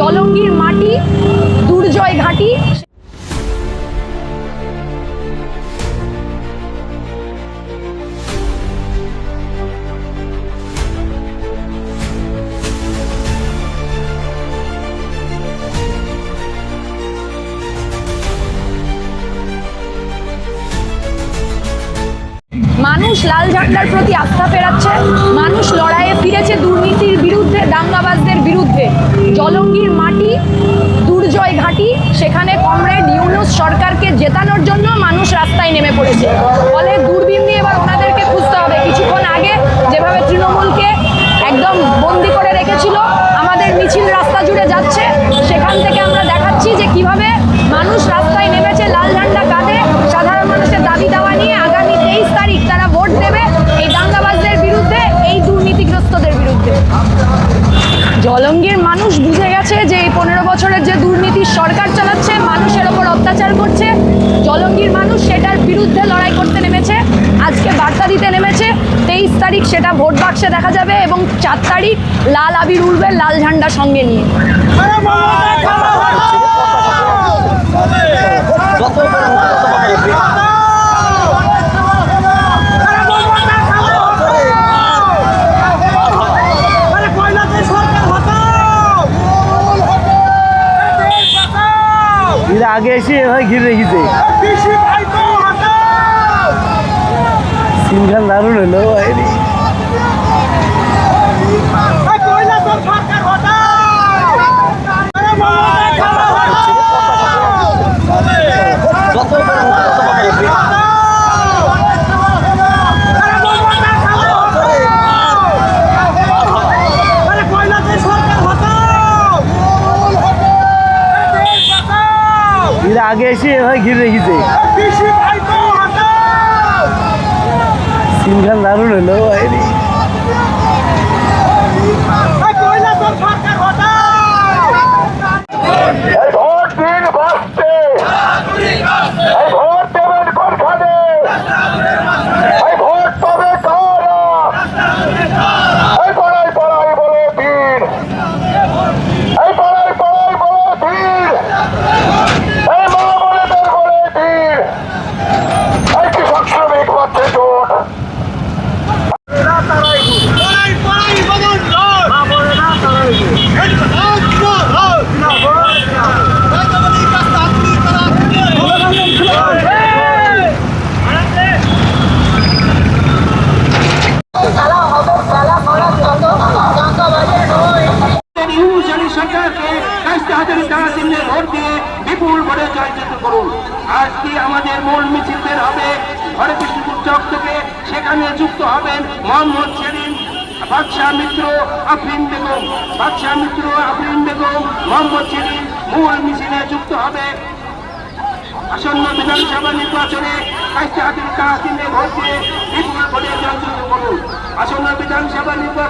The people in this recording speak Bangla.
জলঙ্গির মাটি, দুর্জয় ঘাঁটি। মানুষ লাল ঝান্ডার প্রতি আস্থা ফেরাচ্ছে, মানুষ লড়াইয়ে ফিরেছে দুর্নীতির বিরুদ্ধে, দাঙ্গাবাজদের বিরুদ্ধে। জলঙ্গির মাটি, দুর্জয় ঘাঁটি, সেখানে কমরেড ইউনূস সরকারকে জেতানোর জন্য মানুষ রাস্তায় নেমে পড়েছে। ফলে দূরবীন দিয়ে এবার ওনাদেরকে খুঁজতে হবে। কিছুক্ষণ আগে যেভাবে তৃণমূলকে একদম বন্দি করে রেখেছিল, আমাদের মিছিল রাস্তা জুড়ে যাচ্ছে, সেখান থেকে আমরা দেখাচ্ছি যে কিভাবে মানুষ রাস্তায় নেমেছে লাল ঝান্ডা কাঁধে, সাধারণ মানুষের দাবি দাওয়া নিয়ে। আগামী 23 তারিখ তারা ভোট দেবে এই দাঙ্গাবাজদের বিরুদ্ধে, এই দুর্নীতিগ্রস্তদের বিরুদ্ধে। জলঙ্গির মানুষ বুঝে গেছে যে এই 15 বছরের যে দুর্নীতির সরকার চালাচ্ছে, মানুষের ওপর অত্যাচার করছে, জলঙ্গির মানুষ সেটার বিরুদ্ধে লড়াই করতে নেমেছে। আজকে বার্তা দিতে নেমেছে। 23 তারিখ সেটা ভোট বাক্সে দেখা যাবে এবং 4 তারিখ লাল আবির উড়বে লাল ঝান্ডা সঙ্গে নিয়ে। আগে এসে ঘিরে রেখেছে সিনখান দারুণ হলো বাইরে। আগে এসে ঘিরে রেখেছে সিনখান দারুণ হলো বাইরে। আজকে আমাদের মূল মিছিল বের হবে হরেকৃষ্ণপুর চক থেকে। সেখানে যুক্ত হবেন মোহাম্মদ সেলিম, বাদশাহ মিত্র, আফরিন বেগম, বাদশাহ মিত্র, আফরিন বেগম, মোহাম্মদ সেলিম মূল মিছিলে যুক্ত হবে। আসন্ন বিধানসভা নির্বাচনে কায়সাতুল তাহসিনে ভোট দিয়ে বিপুল ভোটে জয়যুক্ত করুন। আসন্ন বিধানসভা নির্বাচন